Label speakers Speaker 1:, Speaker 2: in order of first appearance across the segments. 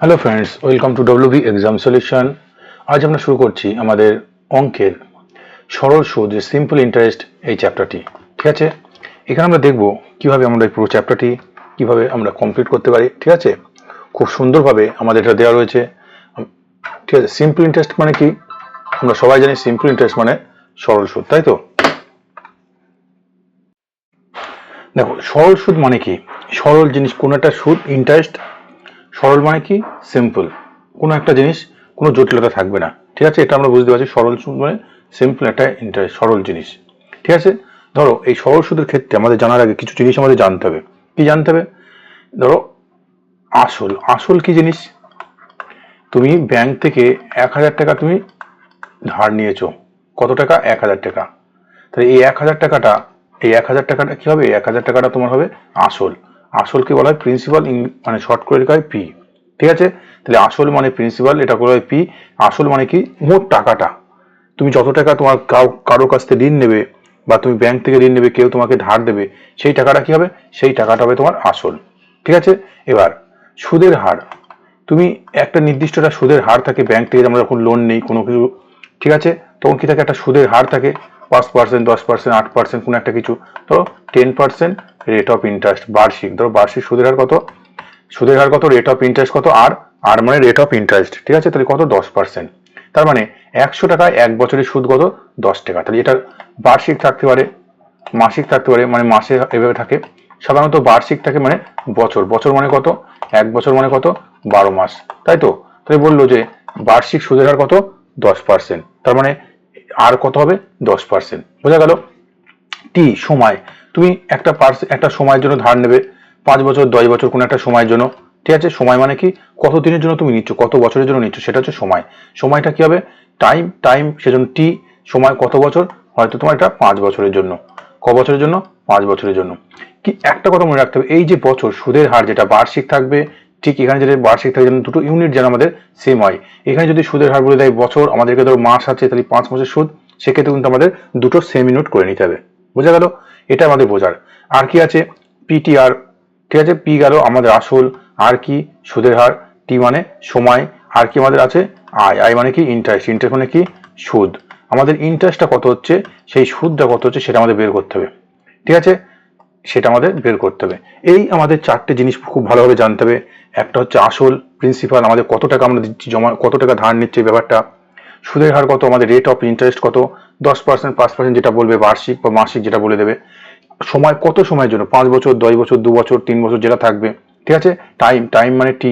Speaker 1: Hello friends, welcome to WB exam solution. আজ আমরা শুরু করছি আমাদের অঙ্কের সরল সুদ যে সিম্পল ইন্টারেস্ট এই চ্যাপ্টারটি। ঠিক আছে, এখানে আমরা দেখব কিভাবে আমরা এই পুরো চ্যাপ্টারটি কিভাবে আমরা কমপ্লিট করতে পারি। ঠিক আছে, খুব সুন্দরভাবে আমাদের এটা দেওয়া রয়েছে। ঠিক আছে, সিম্পল ইন্টারেস্ট মানে কি আমরা সবাই জানি, সিম্পল ইন্টারেস্ট মানে সরল সুদ, তাই তো? দেখো, সরল সুদ মানে কি? সরল জিনিস কোন একটা সুদ, ইন্টারেস্ট। সরল মানে কি? সিম্পল, কোনো একটা জিনিস কোনো জটিলতা থাকবে না। ঠিক আছে, এটা আমরা বুঝতে পারছি। সরল সুদ মানে সিম্পল একটা ইন্টারেস্ট, সরল জিনিস। ঠিক আছে, ধরো এই সরল সুদের ক্ষেত্রে আমাদের জানার আগে কিছু জিনিস আমাদের জানতে হবে। কি জানতে হবে? ধরো আসল। আসল কি জিনিস? তুমি ব্যাংক থেকে 1,000 টাকা তুমি ধার নিয়েছো। কত টাকা? 1,000 টাকা। তাহলে এই 1,000 টাকাটা, এই 1,000 টাকাটা কি হবে? 1,000 টাকাটা তোমার হবে আসল। আসলকে বলা হয় প্রিন্সিপাল, মানে শর্ট করে লেখা হয় পি। ঠিক আছে, তাহলে আসল মানে প্রিন্সিপাল, এটা বলা হয় পি। আসল মানে কি? মোট টাকাটা। তুমি যত টাকা তোমার কারো কাছ থেকে ঋণ নেবে বা তুমি ব্যাংক থেকে ঋণ নেবে, কেউ তোমাকে ধার দেবে, সেই টাকাটা কি হবে? সেই টাকাটা হবে তোমার আসল। ঠিক আছে, এবার সুদের হার। তুমি একটা নির্দিষ্ট একটা সুদের হার থাকে ব্যাংক থেকে, আমরা যখন লোন নেই কোনো কিছু। ঠিক আছে, তখন কি থাকে? একটা সুদের হার থাকে, 5%, 10%, 8%, কোনো একটা কিছু। ধরো 10% রেট অফ ইন্টারেস্ট বার্ষিক। ধরো বার্ষিক সুদের হার কত? সুদের হার কত? রেট অফ ইন্টারেস্ট কত? আর আর মানে রেট অফ ইন্টারেস্ট। ঠিক আছে, তাহলে কত? 10%। তার মানে 100 টাকায় 1 বছরের সুদ কত? 10 টাকা। তাহলে এটা বার্ষিক থাকতে পারে, মাসিক থাকতে পারে, মানে মাসে এভাবে থাকে। সাধারণত বার্ষিক থাকে মানে বছর। বছর মানে কত? 1 বছর মানে কত? 12 মাস, তাই তো? তাহলে বললো যে বার্ষিক সুদের হার কত? 10%। তার মানে আর কত হবে? 10%। বোঝা গেল? টি সময়। তুমি একটা সময়ের জন্য ধার নেবে, 5 বছর, 10 বছর, কোনো একটা সময়ের জন্য। ঠিক আছে, সময় মানে কি? কত দিনের জন্য তুমি নিচ্ছ, কত বছরের জন্য নিচ্ছ, সেটা হচ্ছে সময়। সময়টা কি হবে? টাইম। টাইম, সেজন্য টি। সময় কত বছর? হয়তো তোমার এটা 5 বছরের জন্য। ক বছরের জন্য? 5 বছরের জন্য। কি একটা কথা মনে রাখতে হবে, এই যে বছর সুদের হার যেটা বার্ষিক থাকবে, ঠিক এখানে যেটা বার্ষিক থাকে, যেন দুটো ইউনিট যেন আমাদের সেম হয়। এখানে যদি সুদের হার বলে দেয় বছর, আমাদেরকে ধরো মাস আছে, তাহলে 5 মাসের সুদ, সেক্ষেত্রে কিন্তু আমাদের দুটো সেম ইউনিট করে নিতে হবে। বোঝা গেল? এটা আমাদের বোঝার। আর কি আছে? পিটিআর। ঠিক আছে, পি গেল আমাদের আসল। আর কি? সুদের হার। টি মানে সময়। আর কি আমাদের আছে? আয়। আয় মানে কি? ইন্টারেস্ট। ইন্টারেস্ট মানে কি? সুদ। আমাদের ইন্টারেস্টটা কত হচ্ছে, সেই সুদটা কত হচ্ছে, সেটা আমাদের বের করতে হবে। ঠিক আছে, সেটা আমাদের বের করতে হবে। এই আমাদের 4টে জিনিস খুব ভালোভাবে জানতে হবে। একটা হচ্ছে আসল, প্রিন্সিপাল, আমাদের কত টাকা আমরা দিচ্ছি জমা, কত টাকা ধার নিচ্ছে ব্যাপারটা। সুদের হার কত, আমাদের রেট অফ ইন্টারেস্ট কত, 10%, 5% যেটা বলবে বার্ষিক বা মাসিক যেটা বলে দেবে। সময় কত সময়ের জন্য, 5 বছর, 10 বছর, 2 বছর, 3 বছর যেটা থাকবে। ঠিক আছে, টাইম। টাইম মানে টি।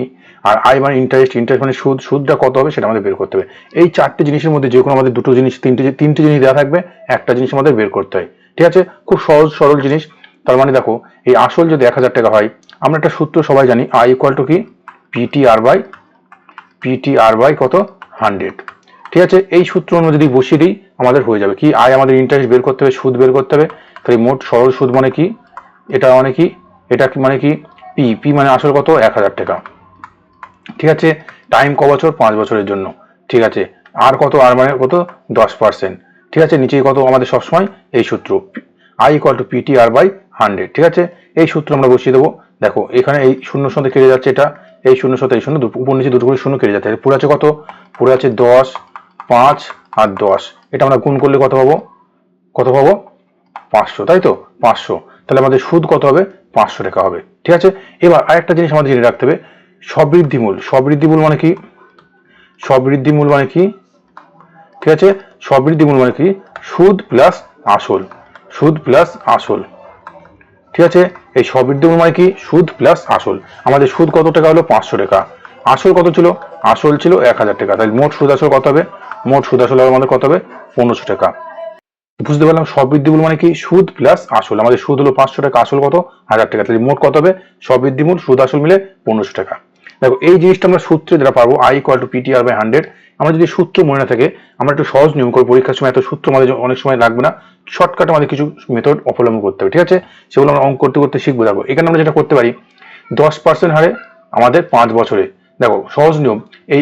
Speaker 1: আর আই মানে ইন্টারেস্ট। ইন্টারেস্ট মানে সুদ। সুদটা কত হবে সেটা আমাদের বের করতে হবে। এই 4টে জিনিসের মধ্যে যে কোনো আমাদের দুটো জিনিস, তিনটে জিনিস দেওয়া থাকবে, একটা জিনিস আমাদের বের করতে হয়। ঠিক আছে, খুব সহজ সরল জিনিস। তার মানে দেখো, এই আসল যদি 1,000 টাকা হয়, আমরা একটা সূত্র সবাই জানি, আই ইকুয়াল টু কি? পিটি আর বাই কত? 100। ঠিক আছে, এই সূত্র আমরা যদি বসিয়ে দিই, আমাদের হয়ে যাবে কি? আয় আমাদের ইন্টারেস্ট বের করতে হবে, সুদ বের করতে হবে। তাহলে মোট সরল সুদ মানে কি? এটা মানে কি? এটা কি মানে কি? পি। পি মানে আসল কত? 1,000 টাকা। ঠিক আছে, টাইম ক বছর? 5 বছরের জন্য। ঠিক আছে, আর কত? আর মানে কত? 10%। ঠিক আছে, নিচে কত আমাদের সবসময়? এই সূত্র, I equal to P T R by 100। ঠিক আছে, এই সূত্র আমরা বসিয়ে দেবো। দেখো এখানে এই শূন্য সাথে কেটে যাচ্ছে, এটা এই শূন্য সাথে এই শূন্য, উপর নিচে দুটো করে শূন্য কেটে যাচ্ছে। পুরো আছে কত? পুরো আছে 10, 5 আর 10। এটা আমরা গুণ করলে কত পাবো? কত পাবো? 500, তাই তো? 500। তাহলে আমাদের সুদ কত হবে? 500 টাকা হবে। ঠিক আছে, এবার আরেকটা জিনিস আমাদের জেনে রাখতে হবে, সবৃদ্ধিমূল। সবৃদ্ধিমূল মানে কি? সবৃদ্ধিমূল মানে কি? ঠিক আছে, সবৃদ্ধিমূল মানে কি? সুদ প্লাস আসল। সুদ প্লাস আসল। ঠিক আছে, এই সবৃদ্ধিমূল মানে কি? সুদ প্লাস আসল। আমাদের সুদ কত টাকা হলো? 500 টাকা। আসল কত ছিল? আসল ছিল 1,000 টাকা। তাহলে মোট সুদ আসল কত হবে? মোট সুদ আসল আমাদের কত হবে? 1500 টাকা। বুঝতে পারলাম সবৃদ্ধিমূল মানে কি? সুদ প্লাস আসল। আমাদের সুদ হলো 500 টাকা, আসল কত? 1,000 টাকা। তাহলে মোট কত হবে? সবৃদ্ধিমূল, সুদ, আসল মিলে 1500 টাকা। দেখো এই জিনিসটা আমরা সূত্রে যেটা পারবো, I equal to P T R by 100। আমরা যদি সূত্র মনে না থাকে, আমরা একটু সহজ নিয়ম করে পরীক্ষার সময়, এত সূত্র আমাদের অনেক সময় লাগবে না, শর্টকাটে আমাদের কিছু মেথড অবলম্বন করতে হবে। ঠিক আছে, সেগুলো আমরা অঙ্ক করতে করতে শিখবো। দেখো এখানে আমরা যেটা করতে পারি, 10% হারে আমাদের 5 বছরে। দেখো সহজ নিয়ম, এই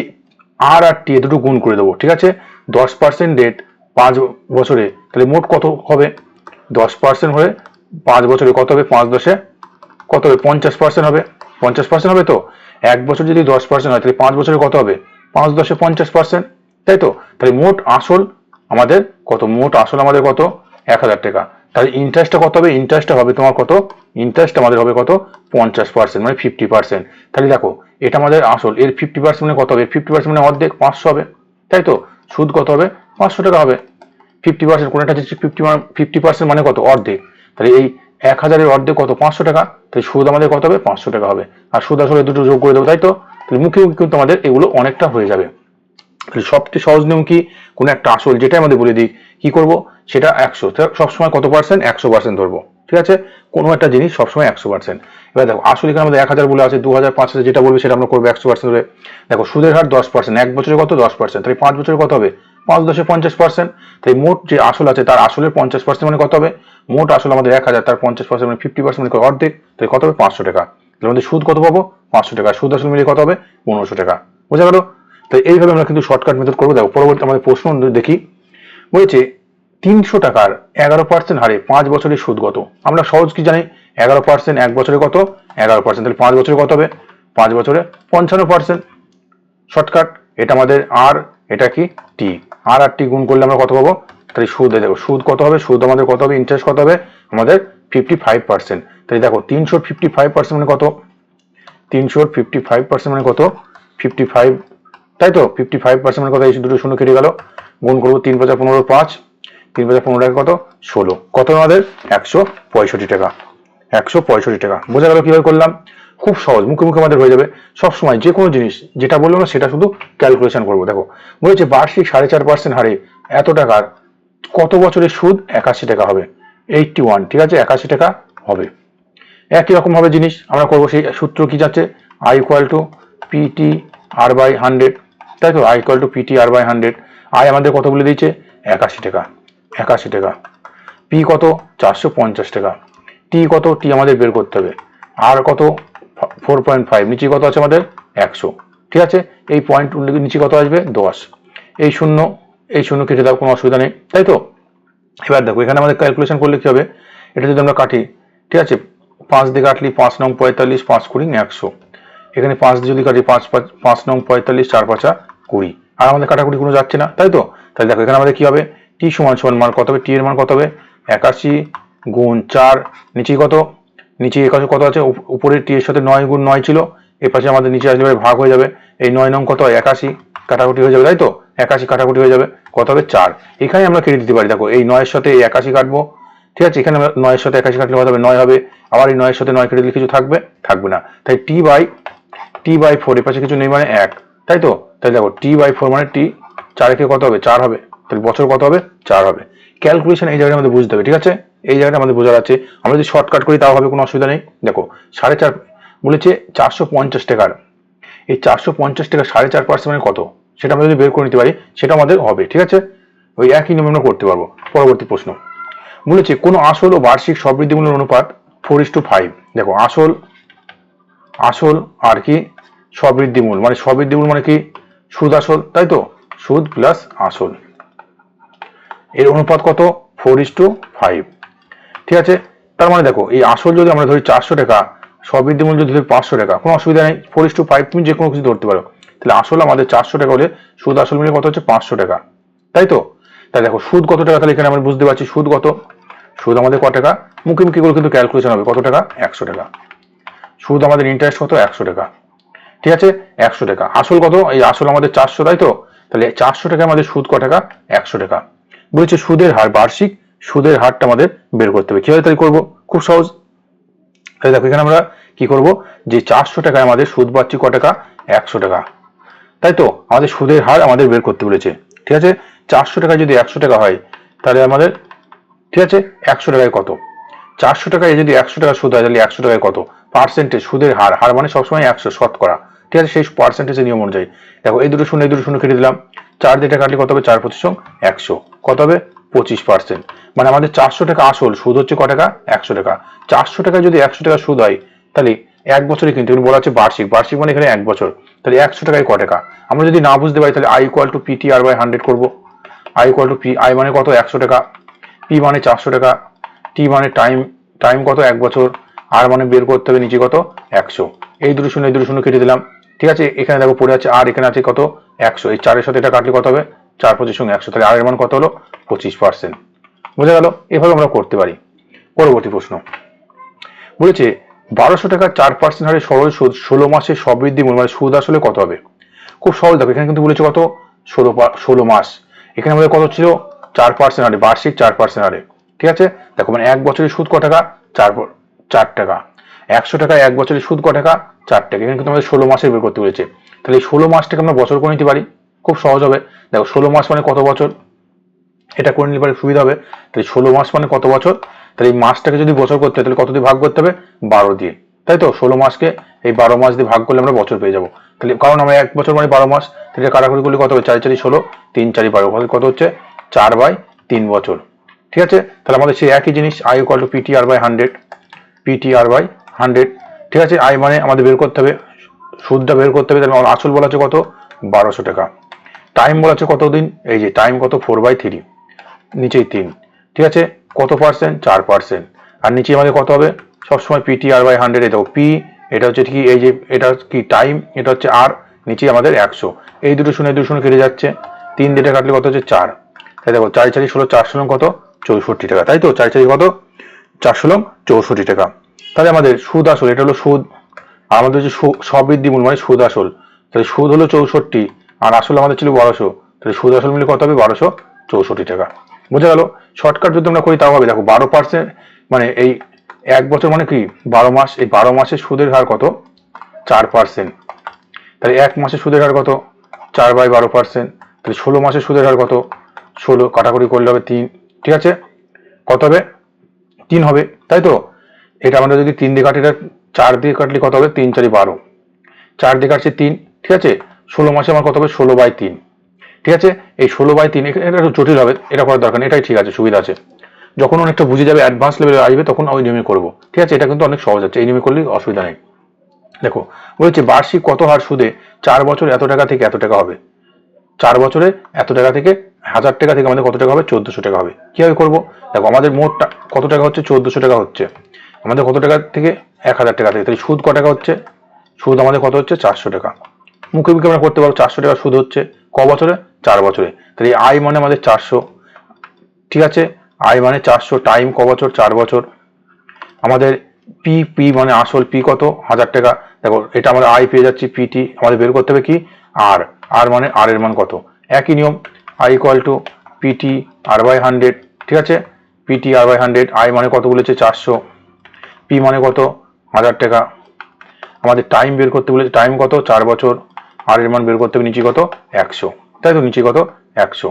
Speaker 1: আর আর টি দুটো গুণ করে দেবো। ঠিক আছে, 10% রেট 5 বছরে, তাহলে মোট কত হবে? 10% হলে 5 বছরে কত হবে? 5 10-এ কত হবে? 50% হবে। 50% হবে তো। 1 বছর যদি 10% হয় তাহলে 5 বছরে কত হবে? 5 10 50%, তাই তো। তাহলে মোট আসল আমাদের কত? মোট আসল আমাদের কত? 1000 টাকা। তাহলে ইন্টারেস্টটা কত হবে? ইন্টারেস্টটা হবে তোমার কত? ইন্টারেস্ট আমাদের হবে কত? 50%, মানে 50%। তাহলে দেখো এটা আমাদের আসল, এর 50% মানে কত হবে? 50% মানে অর্ধেক, 500 হবে, তাই তো। সুদ কত হবে? 500 টাকা হবে। 50%, কোনো একটা জিনিস 50% মানে কত? অর্ধেক। তাহলে এই 1000-এর অর্ধেক কত? 500 টাকা। তাহলে সুদ আমাদের কত হবে? 500 টাকা হবে। আর সুদ আসলে দুটো যোগ করে দেবো, তাই তো। তাহলে মুখে মুখে কিন্তু আমাদের এগুলো অনেকটা হয়ে যাবে। তাহলে সবচেয়ে সহজ নিয়ম কি? কোনো একটা আসল যেটা আমাদের বলে দিই, কি করব? সেটা 100, সবসময় কত পার্সেন্ট? 100% ধরবো, ঠিক আছে। কোনো একটা জিনিস সবসময় 100%। এবার দেখো আসল এখানে আমাদের 1000 বলে আছে, 2000 5000 যেটা বলবে সেটা আমরা করবো 100% ধরে। দেখো সুদের হার 10%, 1 বছরে কত? 10%, তাহলে 5 বছরে কত হবে? 5 10 50%। তাই মোট যে আসল আছে তার আসলের 50% মানে কত হবে? মোট আসল আমাদের 1000, তার 50% মানে 50% মানে অর্ধেক, তাহলে কত হবে? 500 টাকা। তাহলে আমাদের সুদ কত পাবো? 500 টাকা। সুদ আসল মিলিয়ে কত হবে? 1500 টাকা। বোঝা গেল? তো এইভাবে আমরা কিন্তু শর্টকাট মেথড করবো। দেখো পরবর্তী আমাদের প্রশ্ন দেখি, বলেছে 300 টাকার 11% হারে 5 বছরের সুদ কত? আমরা সহজ কি জানি? 11% 1 বছরে কত? 11%। তাহলে 5 বছরে কত হবে? 5 বছরে 55%। শর্টকাট। এটা আমাদের আর, এটা কি? টি। আর টি গুণ করলে আমরা কত পাবো? তাহলে সুদ দেখো সুদ কত হবে? সুদ আমাদের কত হবে? ইন্টারেস্ট কত হবে? আমাদের 55%। তাহলে দেখো 355% মানে কত? 355% মানে কত? 55, তাই তো। 55% মানে কত? এই দুটো শূন্য কেটে গেল, গুণ করবো 3 5 15 5, 3 5 15 টাকা কত? 16, কত আমাদের? 165 টাকা। 165 টাকা। বোঝা গেল কিভাবে করলাম? খুব সহজ, মুখে মুখে আমাদের হয়ে যাবে। সবসময় যে কোনো জিনিস যেটা বললো না সেটা শুধু ক্যালকুলেশন করবো। দেখো বলেছে বার্ষিক 4.5% হারে এত টাকার কত বছরের সুদ? 81 টাকা হবে। 81, ঠিক আছে, 81 টাকা হবে। একই রকম ভাবে জিনিস আমরা করবো। সেই সূত্র কি যাচ্ছে? I equal to P T R by 100, তাই তো। I equal to P T R by 100। I আমাদের কত বলে দিয়েছে? 81 টাকা। 81 টাকা। পি কত? 450 টাকা। টি কত? টি আমাদের বের করতে হবে। আর কত? 4.5। নিচে কত আছে আমাদের? 100, ঠিক আছে। এই পয়েন্ট নিচে কত আসবে? 10। এই শূন্য, এই শূন্য কেটে দাও, কোনো অসুবিধা নেই, তাই তো। এবার দেখো এখানে আমাদের ক্যালকুলেশন করলে কি হবে? এটা যদি আমরা কাটি, ঠিক আছে, 5 দিয়ে কাটলি 5 9 45, 5 20 100। এখানে 5 দিয়ে যদি কাটি 5 9 45, 4 5 20, আর আমাদের কাটাকুটি কোনো যাচ্ছে না, তাই তো। তাহলে দেখো এখানে আমাদের কি হবে? টি সমান সমান মান কত হবে? টি এর মান কত হবে? 81 গুণ 4, নিচে কত? নিচে একাশি কত আছে? উপরে টি এর সাথে 9 গুণ 9 ছিল, এর পাশে আমাদের নিচে আসলে ভাগ হয়ে যাবে। এই 9 নং কত হয়? 81, কাটাকুটি হয়ে যাবে, তাই তো। 81 কাটাকুটি হয়ে যাবে, কত হবে? 4। এখানে আমরা কেটে দিতে পারি। দেখো এই 9 এর সাথে এই 81 কাটবো, ঠিক আছে। এখানে 9 এর সাথে 81 কাটলে কত হবে? 9 হবে। আবার এই 9 এর সাথে 9 কেটে দিলে কিছু থাকবে? থাকবে না। তাই টি বাই 4, এর পাশে কিছু নেই মানে 1, তাই তো। তাই দেখো টি বাই 4 মানে টি 4 কে কত হবে? 4 হবে। তাহলে বছর কত হবে? 4 হবে। ক্যালকুলেশন এই জায়গাটা আমাদের বুঝতে হবে, ঠিক আছে। এই জায়গাটা আমাদের বোঝা যাচ্ছে। আমরা যদি শর্টকাট করি তাও হবে, কোনো অসুবিধা নেই। দেখো 4.5 বলেছে 450 টাকার, এই 450 টাকা 4.5% মানে কত? সেটা আমরা যদি বের করে নিতে পারি সেটা আমাদের হবে, ঠিক আছে। ওই একই নিয়মে আমরা করতে পারবো। পরবর্তী প্রশ্ন বলেছে কোন আসল ও বার্ষিক সবৃদ্ধিমূল্যের অনুপাত 4:5। দেখো আসল আর কি সবৃদ্ধিমূল, মানে সবৃদ্ধিমূল মানে কি? সুদ আসল, তাই তো। সুদ প্লাস আসল, এর অনুপাত কত? 4:5, ঠিক আছে। তার মানে দেখো এই আসল যদি আমরা ধরি 400 টাকা, সবৃদ্ধিমূল যদি ধরি 500 টাকা, কোনো অসুবিধা নেই। 4:5 তুমি যে কোনো কিছু ধরতে পারো। তাহলে আসল আমাদের 400 টাকা হলে সুদ আসল মিলে কত হচ্ছে? 500 টাকা, তাই তো। তাই দেখো সুদ কত টাকা? তাহলে এখানে আমরা বুঝতে পারছি সুদ কত। সুদ আমাদের কত টাকা? মুখে মুখে করে কিন্তু ক্যালকুলেশন হবে। কত টাকা? 100 টাকা। সুদ আমাদের ইন্টারেস্ট কত? 100 টাকা, ঠিক আছে। 100 টাকা। আসল কত? এই আসল আমাদের 400, তাই তো। তাহলে 400 টাকা আমাদের সুদ কত টাকা? 100 টাকা। বলেছে সুদের হার, বার্ষিক সুদের হারটা আমাদের বের করতে হবে। কিভাবে তাই করবো? খুব সহজ। তাহলে দেখো এখানে আমরা কি করব? যে 400 টাকায় আমাদের সুদ পাচ্ছি কত টাকা? 100 টাকা, তাই তো। আমাদের সুদের হার আমাদের বের করতে বলেছে, ঠিক আছে। 400 টাকা যদি 100 টাকা হয় তাহলে আমাদের, ঠিক আছে, 100 টাকায় কত? 400 টাকায় যদি 100 টাকা সুদ হয় তাহলে 100 টাকায় কত? পার্সেন্টেজ, সুদের হার, হার মানে সবসময় 100 শতকরা, ঠিক আছে। সেই পার্সেন্টেজের নিয়ম অনুযায়ী দেখো এই দুটো শূন্য কেটে দিলাম। 4 দিয়ে কাটলে কত হবে? 4 25 100, কত হবে? 25%। মানে আমাদের 400 টাকা আসল, সুদ হচ্ছে কত টাকা? 100 টাকা। 400 টাকায় যদি 100 টাকা সুদ হয় তাহলে 1 বছরে, কিন্তু বলা আছে বার্ষিক, বার্ষিক মানে এখানে 1 বছর। তাহলে 100 টাকায় কত টাকা? আমরা যদি না বুঝতে পারি তাহলে I equal to P T R by 100 করবো। I equal to P, I মানে কত? 100 টাকা, পি মানে 400 টাকা, টি মানে টাইম, টাইম কত? 1 বছর, আর মানে বের করতে হবে নিচে কত 100, এই দুটো শূন্য কেটে দিলাম। ঠিক আছে, এখানে দেখো পড়ে আছে আর, এখানে আছে কত 100, এই 4-এর সাথে এটা কাটলে কত হবে 4-5 সঙ্গে 100, তাহলে আর এর মান কত হলো 25%। বোঝা গেল? এভাবে আমরা করতে পারি। পরবর্তী প্রশ্ন বলেছে 1200 টাকা 4% হারে সরল সুদ 16 মাসে সবৃদ্ধি মূল মানে সুদ আসলে কত হবে? খুব সহজ। দেখো এখানে কিন্তু বলেছে কত 16 মাস, এখানে আমাদের কত ছিল 4% হারে, বার্ষিক 4% হারে। ঠিক আছে, দেখো মানে 1 বছরের সুদ ক টাকা 4 টাকা, 100 টাকা 1 বছরের সুদ ক টাকা 4 টাকা। এখানে কিন্তু আমাদের 16 মাসের বের করতে বলেছে, তাহলে এই 16 মাসটাকে আমরা বছর করে নিতে পারি, খুব সহজ হবে। দেখো 16 মাস মানে কত বছর, এটা করে নিলে পারে সুবিধা হবে। তাহলে 16 মাস মানে কত বছর, তাহলে এই মাসটাকে যদি বছর করতে হয় তাহলে কত দিয়ে ভাগ করতে হবে 12 দিয়ে, তাই তো? 16 মাসকে এই 12 মাস দিয়ে ভাগ করলে আমরা বছর পেয়ে যাবো। তাহলে কারণ আমরা 1 বছর মানে 12 মাস, তাহলে কাটাকুটি করলে কত হবে 4 4 16, 3 4 12, কত হচ্ছে 4/3 বছর। ঠিক আছে, তাহলে আমাদের সেই একই জিনিস I = PTR/100, PTR/100। ঠিক আছে, আই মানে আমাদের বের করতে হবে, সুদটা বের করতে হবে। তাহলে আসল বলা আছে কত 1200 টাকা, টাইম বলা আছে কত দিন, এই যে টাইম কত 4/3, নিচেই 3। ঠিক আছে, কত পার্সেন্ট 4%, আর নিচে আমাদের কত হবে সবসময় PTR/100। এই দেখো পি, এটা হচ্ছে কি এই যে এটা কি টাইম, এটা হচ্ছে আর, নিচে আমাদের 100, এই দুটো শূন্য কেটে যাচ্ছে, 3 দিয়ে কাটলে কত হচ্ছে 4। তাই দেখো 4 4 16, 4 কত 64 টাকা, তাই তো? 4 4 কত 4 64 টাকা। তাহলে আমাদের সুদ আসল, এটা হলো সুদ, আর আমাদের হচ্ছে সবৃদ্ধি মূল মানে সুদ আসল, তাহলে সুদ হলো 64 আর আসল আমাদের ছিল 1200, তাহলে সুদ আসল মিলে কত হবে 1264 টাকা। বোঝা গেল? শর্টকাট যদি আমরা করি তাও হবে। দেখো 12% মানে এই 1 বছর মানে কি 12 মাস, এই 12 মাসের সুদের হার কত 4%, তাহলে 1 মাসের সুদের হার কত 4/12%, তাহলে 16 মাসের সুদের হার কত 16, কাটাকুটি করলে হবে 3। ঠিক আছে, কত হবে 3 হবে, তাই তো? এটা আমরা যদি 3 দিয়ে কাটি, এটা 4 দিয়ে কাটলে কত হবে 3 4 12, 4 দিয়ে কাটছে 3। ঠিক আছে, 16 মাসে আমার কত হবে 16/3। ঠিক আছে, এই 16/3 এটা একটু জটিল হবে, এটা করার দরকার নেই, এটাই ঠিক আছে, সুবিধা আছে। যখন অনেকটা বুঝে যাবে, অ্যাডভান্স লেভেলে আসবে, তখন ওই নিয়মে করবো। ঠিক আছে, এটা কিন্তু অনেক সহজ আছে, এই নিয়মে করলে অসুবিধা নেই। দেখো বলছে বার্ষিক কত হার সুদে 4 বছর এত টাকা থেকে এত টাকা হবে, 4 বছরে এত টাকা থেকে 1000 টাকা থেকে আমাদের কত টাকা হবে 1400 টাকা হবে। কিভাবে করবো? দেখো আমাদের মোট কত টাকা হচ্ছে 1400 টাকা হচ্ছে, আমাদের কত টাকা থেকে 1000 টাকা থেকে, তাহলে সুদ ক টাকা হচ্ছে, সুদ আমাদের কত হচ্ছে 400 টাকা। মুখে মুখে আমরা করতে পারবো, 400 টাকা সুদ হচ্ছে ক বছরে 4 বছরে, তাহলে আই মানে আমাদের 400। ঠিক আছে, আই মানে 400, টাইম ক বছর 4 বছর, আমাদের পি পি মানে আসল, পি কত 1000 টাকা। দেখো এটা আমরা আই পেয়ে যাচ্ছি, পিটি আমাদের বের করতে হবে কি আর, আর মানে আর এর মান কত, একই নিয়ম I = PTR/100। ঠিক আছে, PTR/100, আই মানে কত বলেছে 400, পি মানে কত 1000 টাকা, আমাদের টাইম বের করতে বলেছে, টাইম কত 4 বছর, আর এর মান বের করতে হবে নিচে কত 100, তাই তো? নিচে কত 100,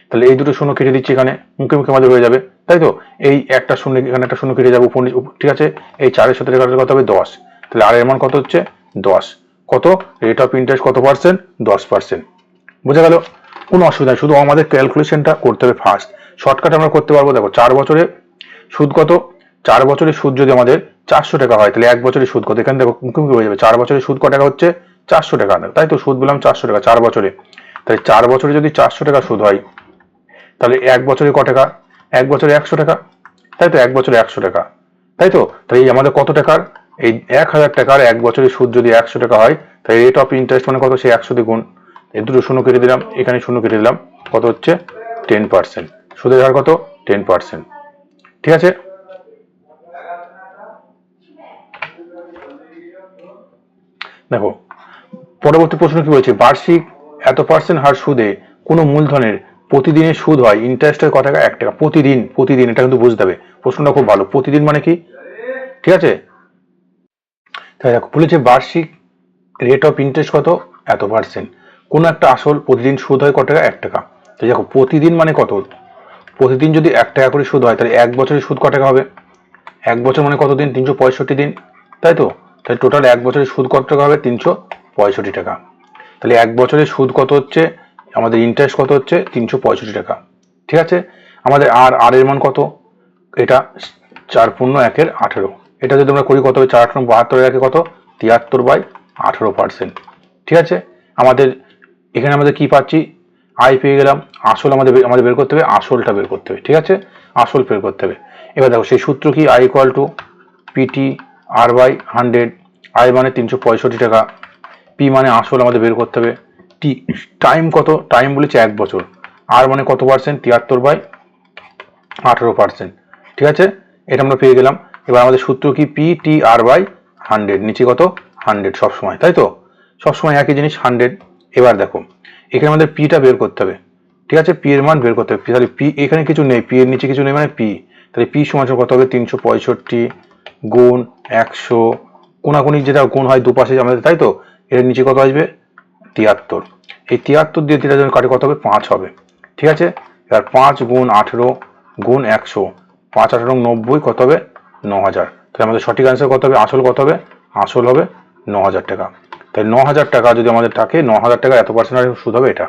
Speaker 1: তাহলে এই দুটো শূন্য কেটে দিচ্ছি, এখানে মুখে মুখে আমাদের হয়ে যাবে, তাই তো? এই একটা শূন্য, এখানে একটা শূন্য কেটে যাবে উপর। ঠিক আছে, এই 4-এর সাথে কাটার কত হবে 10, তাহলে আর এর মান কত হচ্ছে 10, কত রেট অফ ইন্টারেস্ট কত পার্সেন্ট 10%। বোঝা গেল? কোনো অসুবিধা নেই, শুধু আমাদের ক্যালকুলেশনটা করতে হবে ফার্স্ট। শর্টকাট আমরা করতে পারবো। দেখো 4 বছরে সুদ কত, 4 বছরের সুদ যদি আমাদের 400 টাকা হয়, তাহলে 1 বছরের সুদ কত, এখানে দেখো মুখোমুখি হয়ে যাবে, 4 বছরের সুদ কত টাকা হচ্ছে 400 টাকা, তাই তো? সুদ বললাম 400 টাকা 4 বছরে, তাহলে 4 বছরে যদি 400 টাকা সুদ হয়, তাহলে 1 বছরে ক টাকা, 1 বছরে 100 টাকা, তাই তো? 1 বছরে 100 টাকা, তাই তো? তাহলে এই আমাদের কত টাকার, এই 1000 টাকার 1 বছরের সুদ যদি 100 টাকা হয়, তাহলে রেট অফ ইন্টারেস্ট মানে কত, সেই 100 দিয়ে গুণ, এই দুটো শূন্য কেটে দিলাম, এখানে শূন্য কেটে দিলাম, কত হচ্ছে 10%, সুদের হার কত 10%। ঠিক আছে, দেখো পরবর্তী প্রশ্ন কি বলছে, বার্ষিক এত পার্সেন্ট হার সুদে কোনো মূলধনের প্রতিদিনের সুদ হয় ইন্টারেস্টের ক টাকা 1 টাকা। প্রতিদিন, প্রতিদিন, এটা কিন্তু বুঝতে হবে, প্রশ্নটা খুব ভালো। প্রতিদিন মানে কি? ঠিক আছে, তাই দেখো বলেছে বার্ষিক রেট অফ ইন্টারেস্ট কত এত পার্সেন্ট, কোনো একটা আসল প্রতিদিন সুদ হয় ক টাকা 1 টাকা। তো দেখো প্রতিদিন মানে কত, প্রতিদিন যদি 1 টাকা করে সুদ হয়, তাহলে 1 বছরের সুদ ক টাকা হবে, 1 বছর মানে কত দিন 365 দিন, তাই তো? তাহলে টোটাল 1 বছরের সুদ কত টাকা হবে 365 টাকা। তাহলে 1 বছরের সুদ কত হচ্ছে, আমাদের ইন্টারেস্ট কত হচ্ছে 365 টাকা। ঠিক আছে, আমাদের আর আর এর মান কত, এটা 4 × 1 = 18, এটা যদি আমরা করি কত হবে 4 × 72 কত 73/18%। ঠিক আছে, আমাদের এখানে আমাদের কি পাচ্ছি, আই পেয়ে গেলাম, আসল আমাদের বের করতে হবে, আসলটা বের করতে হবে। ঠিক আছে, আসল বের করতে হবে। এবার দেখো সেই সূত্র কি, I = P T R by 100, I মানে 365 টাকা, পি মানে আসল আমাদের বের করতে হবে, টি টাইম কত, টাইম বলেছে 1 বছর, আর মানে কত পার্সেন্ট, 73/18%। ঠিক আছে, এটা আমরা পেয়ে গেলাম। এবার আমাদের সূত্র কি, পি টি আর বাই 100, নিচে কত 100 সবসময়, তাই তো সবসময় একই জিনিস 100। এবার দেখো এখানে আমাদের পিটা বের করতে হবে। ঠিক আছে, পি এর মান বের করতে হবে, তাহলে পি এখানে কিছু নেই, পি এর নিচে কিছু নেই মানে পি, তাহলে পি সমান কত হবে, 365 গুণ 100, কোনাকুনি যেটা গুণ হয় দুপাশে আমাদের, তাই তো এর নিচে কত আসবে 73। এই 73 দিয়ে 3 জন কাটে কত হবে 5 হবে। ঠিক আছে, এবার 5 গুণ 18 গুণ 100, 5 18 90 কত হবে 9000। তাহলে আমাদের সঠিক অ্যান্সার কত হবে, আসল কত হবে, আসল হবে 9000 টাকা। তাই 9000 টাকা যদি আমাদের থাকে, 9000 টাকা এত পার্সেন্ট সুদ হবে। এটা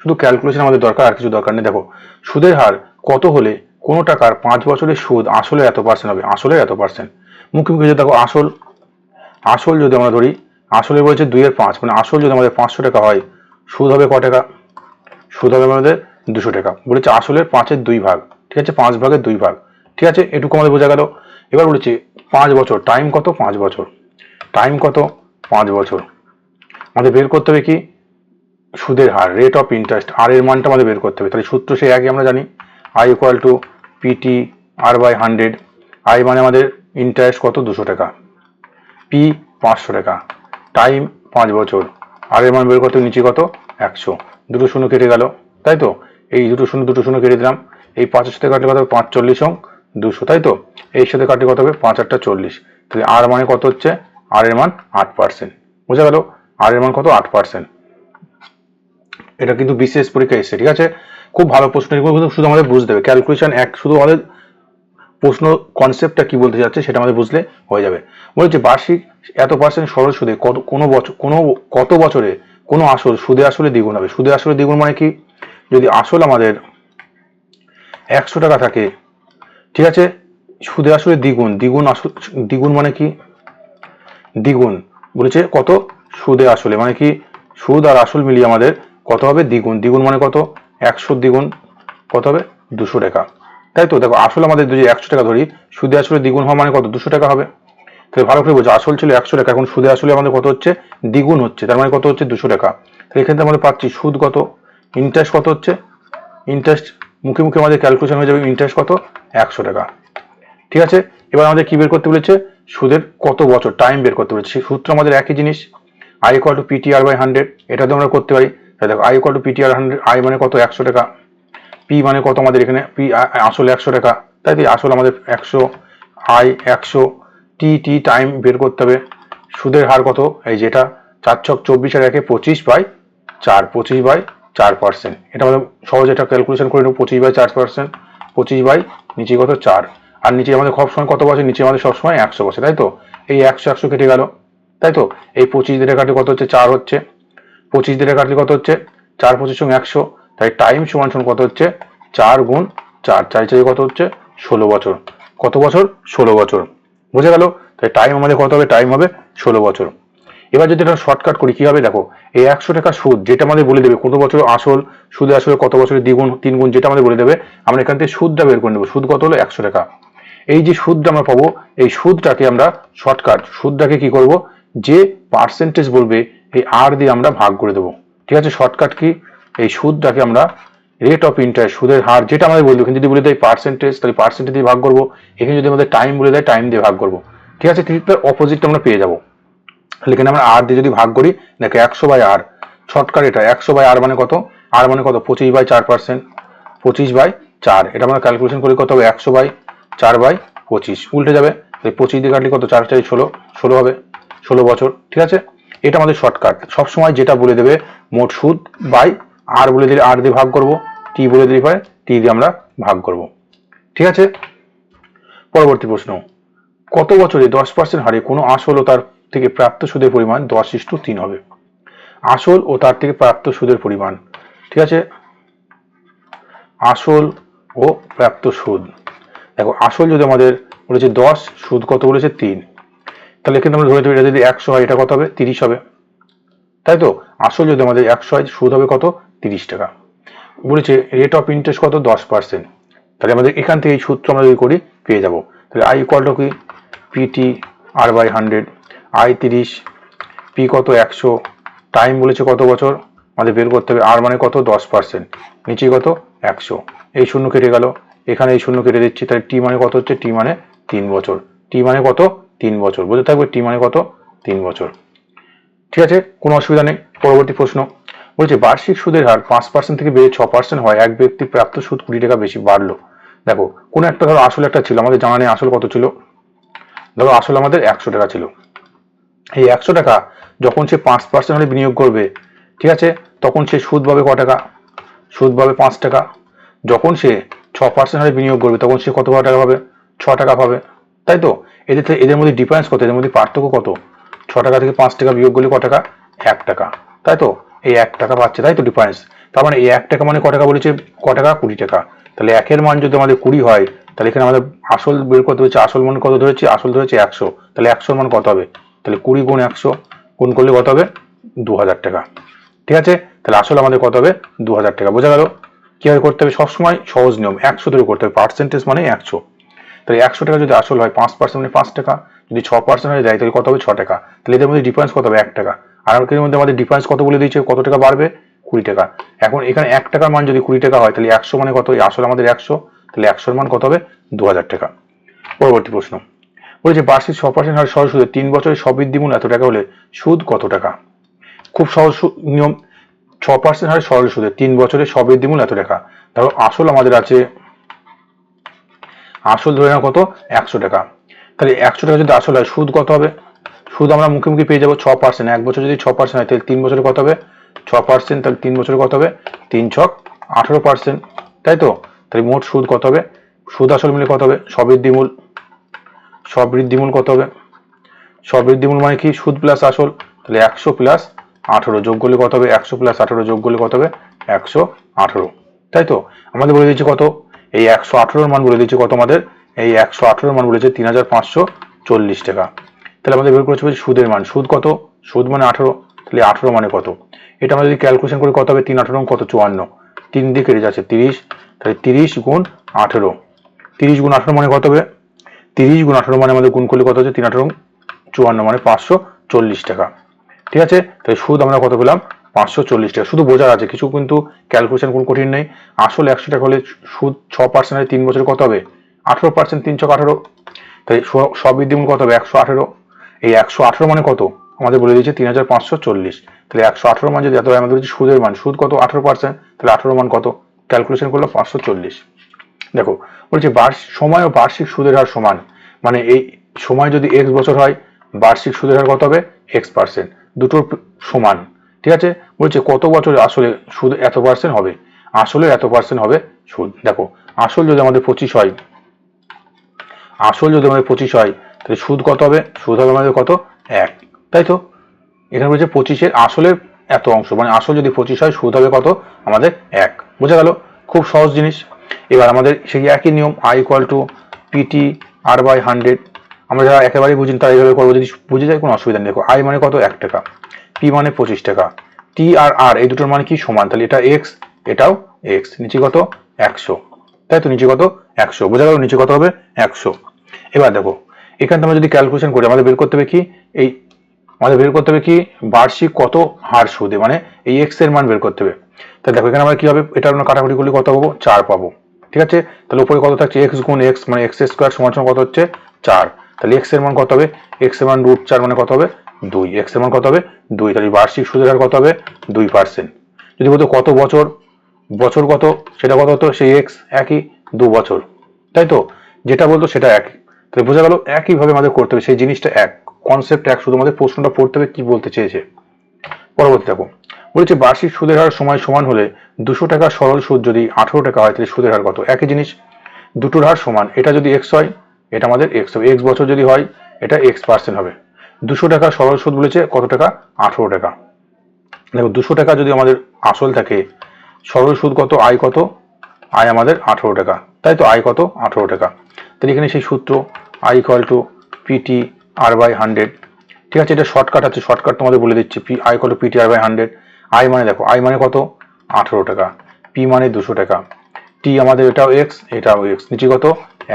Speaker 1: শুধু ক্যালকুলেশন আমাদের দরকার, আর কিছু দরকার নেই। দেখো সুদের হার কত হলে কোনো টাকার 5 বছরের সুদ আসলে এত পার্সেন্ট হবে, আসলে এত পার্সেন্ট। মুখে মুখে যদি দেখো আসল, আসল যদি আমরা ধরি, আসলে বলেছে 2 এর 5, মানে আসল যদি আমাদের 500 টাকা হয়, সুদ হবে ক টাকা, সুদ হবে আমাদের 200 টাকা। বলেছে আসলের 5-এর 2 ভাগ, ঠিক আছে 5 ভাগের 2 ভাগ। ঠিক আছে, এটুকু আমাদের বোঝা গেল। এবার বলেছে 5 বছর, টাইম কত 5 বছর, টাইম কত 5 বছর। আমাদের বের করতে হবে কি, সুদের হার, রেট অফ ইন্টারেস্ট, আর এর মানটা আমাদের বের করতে হবে। তাহলে সূত্র সেই একই আমরা জানি, I equal to P T R by 100, I মানে আমাদের ইন্টারেস্ট কত 200 টাকা, পি 500 টাকা, টাইম 5 বছর, আর এর মান বের করতে নিচে কত 100, দুটো শূন্য কেটে গেল, তাই তো এই দুটো শূন্য কেটে দিলাম। এই 5-এর সাথে কাটলে কত হবে 5 40 200, তাই তো এর সাথে কাটলে কত হবে 5 8 40। তাহলে আর মানে কত হচ্ছে, আর এর মান 8%, বোঝা গেল, আর এর মান কত 8%। এটা কিন্তু বিশেষ পরীক্ষা এসছে। ঠিক আছে, খুব ভালো প্রশ্ন, শুধু আমাদের বুঝতে হবে ক্যালকুলেশন এক, শুধু আমাদের প্রশ্ন কনসেপ্টটা কি বলতে যাচ্ছে সেটা আমাদের বুঝলে হয়ে যাবে। বলছে বার্ষিক এত পার্সেন্ট সরল সুদে কত বছরে কোনো আসল সুদে আসলে দ্বিগুণ হবে। সুদে আসলে দ্বিগুণ মানে কি, যদি আসল আমাদের 100 টাকা থাকে, ঠিক আছে, সুদে আসলে দ্বিগুণ, আসল দ্বিগুণ মানে কি, দ্বিগুণ বলেছে কত, সুদে আসলে মানে কি, সুদ আর আসল মিলিয়ে আমাদের কত হবে দ্বিগুণ, দ্বিগুণ মানে কত 100 দ্বিগুণ কত হবে 200 টাকা, তাই তো। দেখো আসল আমাদের যদি 100 টাকা ধরি, সুদে আসলে দ্বিগুণ হওয়া মানে কত 200 টাকা হবে। তাহলে ভালো করে বোঝো, আসল ছিল 100 টাকা, এখন সুদে আসলে আমাদের কত হচ্ছে দ্বিগুণ হচ্ছে, তার মানে কত হচ্ছে 200 টাকা। তাহলে এখানে আমাদের পাচ্ছি সুদ কত, ইন্টারেস্ট কত হচ্ছে, ইন্টারেস্ট মুখে মুখে আমাদের ক্যালকুলেশন হয়ে যাবে, ইন্টারেস্ট কত 100 টাকা। ঠিক আছে, এবার আমাদের কি বের করতে বলেছে, সুদের কত বছর, টাইম বের করতে বলেছে। সূত্র আমাদের একই জিনিস, I equal to P T R by 100, এটা তো আমরা করতে পারি। তাহলে দেখো I equal to P T R 100, I মানে কত 100 টাকা, পি মানে কত আমাদের এখানে, পি আসলে 100 টাকা, তাই তো আসলে আমাদের 100, আই 100, টি টি টাইম বের করতে হবে। সুদের হার কত, এই যেটা 4 ছক 24 আর 1 25/4, 25/4%। এটা আমাদের সহজে এটা ক্যালকুলেশন করে নেব, 25/4%, 25 নিচে কত 4, আর নিচে আমাদের সবসময় কত বছর, নিচে আমাদের সবসময় 100 বছর, তাই তো এই 100 কেটে গেল, তাই তো এই 25 দিয়ে কাটলে কত হচ্ছে 4 হচ্ছে, 25 দিয়ে কাটলে কত হচ্ছে 4 25 100, তাই টাইম সমান কত হচ্ছে 4 গুণ 4, 4 কত হচ্ছে 16 বছর, কত বছর 16 বছর, বুঝে গেল। তাই টাইম আমাদের কত হবে, টাইম হবে 16 বছর। এবার যদি এটা শর্টকাট করি কি হবে, দেখো এই 100 টাকা সুদ যেটা আমাদের বলে দেবে কত বছর আসল, সুদে আসলে কত বছরের দ্বিগুণ 3 গুণ যেটা আমাদের বলে দেবে, আমরা এখান থেকে সুদটা বের করে নেবো। সুদ কত হলো 100 টাকা। এই যে সুদটা আমরা পাবো, এই সুদটাকে আমরা শর্টকাট, সুদটাকে কি করব, যে পার্সেন্টেজ বলবে এই আর দিয়ে আমরা ভাগ করে দেবো। ঠিক আছে, শর্টকাট কি, এই সুদটাকে আমরা রেট অফ ইন্টারেস্ট, সুদের হার যেটা আমাদের বলবে, এখানে যদি বলে দেয় পার্সেন্টেজ, তাহলে পার্সেন্টেজ দিয়ে ভাগ করবো। এখানে যদি আমাদের টাইম বলে দেয়, টাইম দিয়ে ভাগ করবো। ঠিক আছে, ঠিক তার অপোজিটটা আমরা পেয়ে যাবো। এখানে আমরা আর দিয়ে যদি ভাগ করি, দেখো 100/r, শর্টকাট এটা 100/r মানে কত, আর মানে কত 25/4%, 25/4, এটা আমরা ক্যালকুলেশন করে কত হবে 100/4/25, উল্টে যাবে। 25 দিয়ে কাটলে কত 4 4 16, 16 হবে, 16 বছর। ঠিক আছে, এটা আমাদের শর্টকাট। সবসময় যেটা বলে দেবে মোট সুদ বাই আর বলে দিলে আর দিয়ে ভাগ করব, টি বলে দিলে পরে টি দিয়ে আমরা ভাগ করব। ঠিক আছে, পরবর্তী প্রশ্ন, কত বছরে 10% হারে কোনো আসল ও তার থেকে প্রাপ্ত সুদের পরিমাণ 10:3 হবে। আসল ও তার থেকে প্রাপ্ত সুদের পরিমাণ, ঠিক আছে, আসল ও প্রাপ্ত সুদ। দেখো আসল যদি আমাদের বলেছে 10, সুদ কত বলেছে 3, তাহলে কিন্তু আমরা ধরে নেব এটা যদি 100 হয়, এটা কত হবে 30 হবে, তাই তো। আসল যদি আমাদের 100 হয়, সুদ হবে কত 30 টাকা। বলেছে রেট অফ ইন্টারেস্ট কত 10%, তাহলে আমাদের এখান থেকে এই সূত্র আমরা যদি করি পেয়ে যাব। তাহলে আই ইকুয়াল টু কি, P T R by 100, I 30, P কত 100, টাইম বলেছে কত বছর আমাদের বের করতে হবে, আর মানে কত 10%, নিচে কত 100, এই শূন্য কেটে গেল, এখানে এই শূন্য কেটে দিচ্ছি, তাহলে টি মানে কত হচ্ছে, টি মানে 3 বছর, টি মানে কত 3 বছর, বুঝতে থাকবে টি মানে কত 3 বছর। ঠিক আছে, কোনো অসুবিধা নেই। পরবর্তী প্রশ্ন বলছে বার্ষিক সুদের হার 5% থেকে বেড়ে 6% হয়, এক ব্যক্তি প্রাপ্ত সুদ 20 টাকা বেশি বাড়লো। দেখো কোনো একটা ধরো আসল একটা ছিল, আমাদের জানা নেই আসল কত ছিল, ধরো আসল আমাদের 100 টাকা ছিল, এই 100 টাকা যখন সে 5% হলে বিনিয়োগ করবে, ঠিক আছে, তখন সে সুদ পাবে ক টাকা, সুদ পাবে 5 টাকা। যখন সে 6% হারে বিনিয়োগ করবে তখন সে কত টাকা পাবে, 6 টাকা পাবে, তাই তো। এদের মধ্যে ডিফারেন্স কত, এদের মধ্যে পার্থক্য কত, 6 টাকা থেকে 5 টাকা বিয়োগ করলে ক টাকা, 1 টাকা, তাই তো, এই 1 টাকা পাচ্ছে, তাই তো ডিফারেন্স। তার মানে এই 1 টাকা মানে ক টাকা বলেছে, ক টাকা 20 টাকা, তাহলে একের মান যদি আমাদের 20 হয়, তাহলে এখানে আমাদের আসল বের করতে হচ্ছে, আসল মান কত ধরেছি, আসল ধরেছে 100, তাহলে 100 মান কত হবে, তাহলে 20 গুণ 100 গুণ করলে কত হবে, 2000 টাকা। ঠিক আছে, তাহলে আসল আমাদের কত হবে, 2000 টাকা। বোঝা গেল কিভাবে করতে হবে, সবসময় সহজ নিয়ম, 100 ধরে করতে হবে, পার্সেন্টেজ মানে 100, তাহলে 100 টাকা যদি আসল হয় 5% মানে 5 টাকা, যদি 6% হয়ে যায় তাহলে কত হবে, 6 টাকা, তাহলে এদের মধ্যে ডিফারেন্স কত হবে, 1 টাকা, আর এর মধ্যে আমাদের ডিফারেন্স কত বলে দিয়েছে, কত টাকা বাড়বে, 20 টাকা। এখন এখানে 1 টাকার মান যদি 20 টাকা হয়, তাহলে 100 মানে কত, আসল আমাদের 100, তাহলে 100 মান কত হবে, 2000 টাকা। পরবর্তী প্রশ্ন বলেছে বার্ষিক 6% হার সরল সুদে 3 বছরের সবৃদ্ধি মূল এত টাকা হলে সুদ কত টাকা। খুব সহজ নিয়ম, 6% হারে সরল সুদে 3 বছরের সবৃদ্ধি মূল এত টাকা। ধরো আসল আমাদের আছে, আসল ধরে নাও কত, 100 টাকা, তাহলে 100 টাকা যদি আসল হয়, সুদ কত হবে, সুদ আমরা মুখে মুখে পেয়ে যাবো 6%, এক বছর যদি 6% হয় তাহলে 3 বছরে কত হবে 6%, তাহলে 3 বছরে কত হবে, 3 ছক 18%, তাই তো। তাহলে মোট সুদ কত হবে, সুদ আসল মিলে কত হবে, সবৃদ্ধিমূল, সবৃদ্ধিমূল কত হবে, সবৃদ্ধিমূল মানে কি, সুদ প্লাস আসল, তাহলে 100 প্লাস 18 যোগ করলে কত হবে, 100 প্লাস 18 যোগ করলে কত হবে, 118, তাই তো। আমাদের বলে দিয়েছে কত, এই 118 মান বলে দিয়েছে কত, আমাদের এই 118 মান বলেছে 3540 টাকা। তাহলে আমাদের বের করেছে সুদের মান, সুদ কত, সুদ মানে 18, তাহলে 18 মানে কত, এটা আমরা যদি ক্যালকুলেশন করি কত হবে, 3 18 কত 54, 3 দিয়ে কেটে যাচ্ছে 30, তাহলে 30 গুণ 18, 30 গুণ 18 মানে কত হবে, 30 গুণ 18 মানে আমাদের গুণ করলে কত হচ্ছে, 3 18 54 মানে 540 টাকা। ঠিক আছে, তাহলে সুদ আমরা কত পেলাম, 540 টাকা। শুধু বোঝার আছে, কিছু কিন্তু ক্যালকুলেশন কোন কঠিন নেই। আসলে 100 টাকা হলে সুদ 6% 3 বছরে কত হবে, 18%, 3 ছক 18, তাই সবৃদ্ধিমূল কত হবে, 118, এই 118 মানে কত আমাদের বলে দিয়েছে 3540, তাহলে 118 মান যদি এত হয়, আমাদের সুদের মান, সুদ কত 18%, তাহলে 18 মান কত, ক্যালকুলেশন করলো 540। দেখো বলছে সময় ও বার্ষিক সুদের হার সমান, মানে এই সময় যদি x বছর হয়, বার্ষিক সুদের হার কত হবে, x%, দুটোর সমান। ঠিক আছে, বলছে কত বছরে আসলে সুদ এত পার্সেন্ট হবে, আসলে এত পার্সেন্ট হবে সুদ। দেখো আসল যদি আমাদের 25 হয়, আসল যদি আমাদের 25 হয়, তাহলে সুদ কত হবে, সুদ হবে আমাদের কত, 1, তাই তো। এখানে বলছে 25-এর আসলের এত অংশ, মানে আসল যদি 25 হয়, সুদ হবে কত আমাদের 1, বোঝা গেল, খুব সহজ জিনিস। এবার আমাদের সেই একই নিয়ম, I equal to P T R by 100, আমরা যারা একেবারেই বুঝিনি তারা এইভাবে করবো, যদি বুঝে যায় কোনো অসুবিধা নেই। দেখো আই মানে কত 1 টাকা, পি মানে 25 টাকা, টি আর আর এই দুটোর মানে কি সমান, তাহলে এটা এক্স, এটাও এক্স, নিচে কত 100, তাই তো, নিচে কত 100, বোঝা গেল, নিচে কত হবে 100। এবার দেখো এখানে আমরা যদি ক্যালকুলেশন করি, আমাদের বের করতে হবে কি, এই আমাদের বের করতে হবে কি, বার্ষিক কত হার সুদে, মানে এই এক্স এর মান বের করতে হবে। তাহলে দেখো এখানে আমরা কি হবে, এটা আমরা কাটাকুটি করলে কত পাবো, 4 পাবো। ঠিক আছে, তাহলে উপরে কত থাকছে, এক্স গুণ এক্স মানে এক্স স্কোয়ার সমান সমান কত হচ্ছে 4, তাহলে এক্স এর মান কত হবে, এক্স এর মান √4 মানে কত হবে 2, এক্স এর মান কত হবে 2, তাহলে বার্ষিক সুদের হার কত হবে 2%। যদি বলতো কত বছর, বছর কত, সেটা কত হতো, সেই এক্স একই 2 বছর, তাই তো, যেটা বলতো সেটা এক। তাহলে বোঝা গেল একইভাবে আমাদের করতে হবে, সেই জিনিসটা এক, কনসেপ্ট এক, শুধু আমাদের প্রশ্নটা পড়তে হবে কি বলতে চেয়েছে। পরবর্তী দেখো বলেছে বার্ষিক সুদের হার সময় সমান হলে 200 টাকা সরল সুদ যদি 18 টাকা হয়, তাহলে সুদের হার কত, একই জিনিস, দুটোর হার সমান, এটা যদি এক্স হয় এটা আমাদের এক্স হবে, এক্স বছর যদি হয় এটা x% হবে। 200 টাকা সরল সুদ বলেছে কত টাকা, 18 টাকা। দেখো 200 টাকা যদি আমাদের আসল থাকে, সরল সুদ কত, আয় কত, আয় আমাদের 18 টাকা, তাই তো, আয় কত 18 টাকা। তাহলে এখানে সেই সূত্র I equal to P T R by 100। ঠিক আছে, এটা শর্টকাট আছে, শর্টকাট তোমাদের বলে দিচ্ছি, I equal to P T R by 100। I মানে দেখো, আই মানে কত 18 টাকা, পি মানে 200 টাকা, টি আমাদের এটাও এক্স, এটাও এক্স, নিচে কত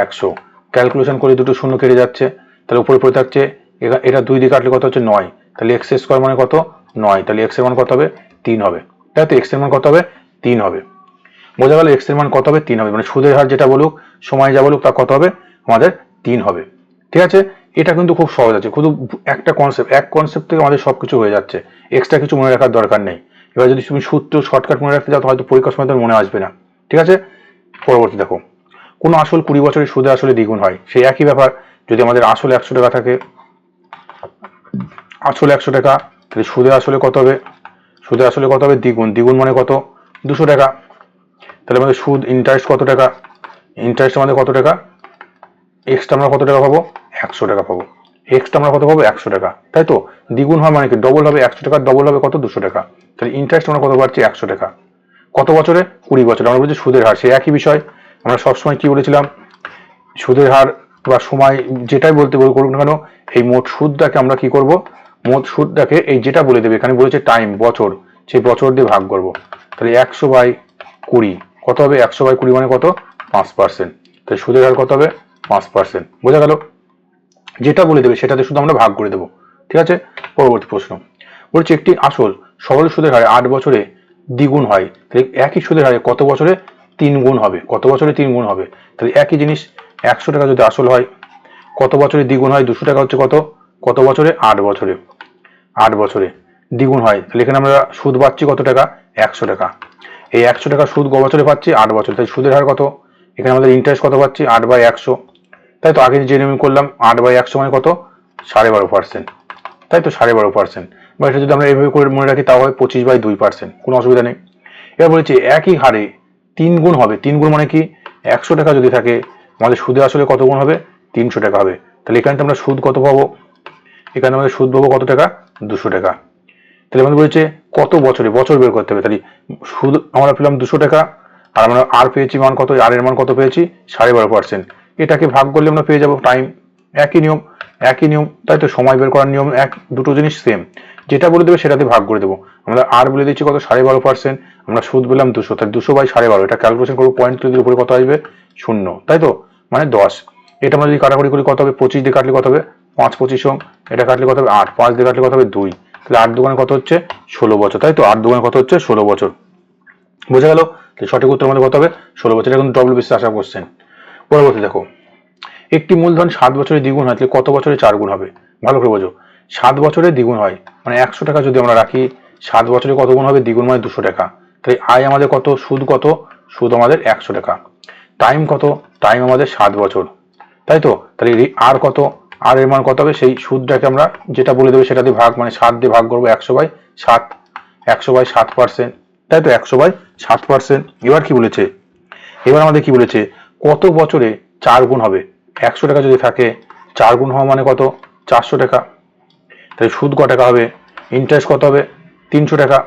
Speaker 1: 100, ক্যালকুলেশন করে দুটো শূন্য কেটে যাচ্ছে, তাহলে উপরে পড়ে থাকছে এটা 2 দিয়ে কাটলে কত হচ্ছে 9, তাহলে এক্স স্কোয়ার মানে কত 9, তাহলে এক্স এর মান কত হবে 3 হবে। তাই তো এক্স এর মান কত হবে 3 হবে। বোঝা গেল এক্স এর মান কত হবে 3 হবে, মানে সুদের হার যেটা বলুক সময় যা বলুক তা কত হবে আমাদের 3 হবে। ঠিক আছে, এটা কিন্তু খুব সহজ আছে, শুধু একটা কনসেপ্ট, এক কনসেপ্ট থেকে আমাদের সবকিছু হয়ে যাচ্ছে, এক্সট্রা কিছু মনে রাখার দরকার নেই। এবার যদি তুমি সূত্র শর্টকাট মনে রাখতে যাও হয়তো পরীক্ষার সময় তোমার মনে আসবে না। ঠিক আছে, পরবর্তী দেখো, কোনো আসল 20 বছরের সুদে আসলে দ্বিগুণ হয়, সেই একই ব্যাপার। যদি আমাদের আসলে 100 টাকা থাকে, আসলে 100 টাকা, তাহলে সুদে আসলে কত হবে, সুদে আসলে কত হবে দ্বিগুণ, দ্বিগুণ মানে কত 200 টাকা। তাহলে আমাদের সুদ ইন্টারেস্ট কত টাকা, ইন্টারেস্ট আমাদের কত টাকা, এক্সটা আমরা কত টাকা পাবো 100 টাকা পাবো, এক্সটা আমরা কত পাবো 100 টাকা। তাই তো দ্বিগুণ হয় মানে কি ডবল হবে, 100 টাকা ডবল হবে কত 200 টাকা। তাহলে ইন্টারেস্ট আমরা কত পাচ্ছি 100 টাকা, কত বছরে 20 বছরে। আমরা বলছি সুদের হার, সেই একই বিষয়। আমরা সবসময় কি বলেছিলাম, সুদের হার বা সময় যেটাই বলতে করুক না কেন, এই মোট সুদটাকে আমরা কি করব, মোট সুদটাকে এই যেটা বলে দেবে, এখানে বলেছে টাইম বছর, সেই বছর দিয়ে ভাগ করব। তাহলে 100/20 কত হবে, 100/20 মানে কত 5%। তাহলে সুদের হার কত হবে 5%। বোঝা গেল, যেটা বলে দেবে সেটাতে শুধু আমরা ভাগ করে দেবো। ঠিক আছে, পরবর্তী প্রশ্ন বলছে একটি আসল সরল সুদের হারে 8 বছরে দ্বিগুণ হয়, তাহলে একই সুদের হারে কত বছরে 3 গুণ হবে, কত বছরে 3 গুণ হবে। তাহলে একই জিনিস 100 টাকা যদি আসল হয়, কত বছরে দ্বিগুণ হয়, 200 টাকা হচ্ছে কত, কত বছরে 8 বছরে, 8 বছরে দ্বিগুণ হয়। তাহলে এখানে আমরা সুদ পাচ্ছি কত টাকা 100 টাকা, এই 100 টাকা সুদ ক বছরে পাচ্ছি 8 বছর, তাই সুদের হার কত, এখানে আমাদের ইন্টারেস্ট কত পাচ্ছি 8/100। তাই তো আগে যে নিয়ম করলাম 8/100 মানে কত 12.5%। তাই তো 12.5%, বা এটা যদি আমরা এইভাবে করে মনে রাখি তাও হয় 25/2%, কোনো অসুবিধা নেই। এবার বলেছি একই হারে 3 গুণ হবে, 3 গুণ মানে কি 100 টাকা যদি থাকে আমাদের সুদে আসলে কত গুণ হবে 300 টাকা হবে। তাহলে এখানে আমরা সুদ কত পাবো, এখানে আমাদের সুদ পাবো কত টাকা 200 টাকা। তাহলে আমাদের বলেছে কত বছরে, বছর বের করতে হবে। তাহলে সুদ আমরা পেলাম 200 টাকা, আর আমরা আর পেয়েছি মান কত, আর এর মান কত পেয়েছি 12.5%। এটাকে ভাগ করলে আমরা পেয়ে যাবো টাইম, একই নিয়ম, একই নিয়ম। তাই তো সময় বের করার নিয়ম এক, দুটো জিনিস সেম, যেটা বলে দেবে সেটাতে ভাগ করে দেবো। আমরা আর বলে দিচ্ছি কত 12.5%, আমরা সুদ পেলাম 200, তাহলে 200/12, এটা ক্যালকুলেশন করবো, পয়েন্ট তুলে উপরে কত আসবে 0, তাই তো মানে 10। এটা আমরা যদি কাটাকুটি করি কত হবে, 25 দিয়ে কাটলে কত হবে 5/25, এটা কাটলে কত হবে 8, 5 দিয়ে কাটলে কত হবে 2, তাহলে 8 দুগুণে কত হচ্ছে 16 বছর। তাই তো 8 দুগুণে কত হচ্ছে 16 বছর। বোঝা গেল, সঠিক উত্তর আমাদের কত হবে 16 বছর। এটা কিন্তু ডব্লিউবিসি আসা কোশ্চেন। পরবর্তী দেখো, একটি মূলধন 7 বছরে দ্বিগুণ হয়, তাহলে কত বছরে 4 গুণ হবে। ভালো করে বোঝো, 7 বছরে দ্বিগুণ হয় মানে 100 টাকা যদি আমরা রাখি, 7 বছরে কত গুণ হবে, দ্বিগুণ মানে 200 টাকা। তাহলে আয় আমাদের কত, সুদ কত, সুদ আমাদের 100 টাকা। টাইম কত, টাইম আমাদের 7 বছর। তাই তো তাহলে আর কত, আর এর মান কত হবে, সেই সুদটাকে আমরা যেটা বলে দেবে সেটা দিয়ে ভাগ, মানে 7 দিয়ে ভাগ করবো 100/7, 100/7%। তাই তো 100/7%। এবার কি বলেছে, এবার আমাদের কি বলেছে কত বছরে 4 গুণ হবে। 100 টাকা যদি থাকে 4 গুণ হওয়া মানে কত 400 টাকা। তাহলে সুদ ক টাকা হবে, ইন্টারেস্ট কত হবে 300 টাকা।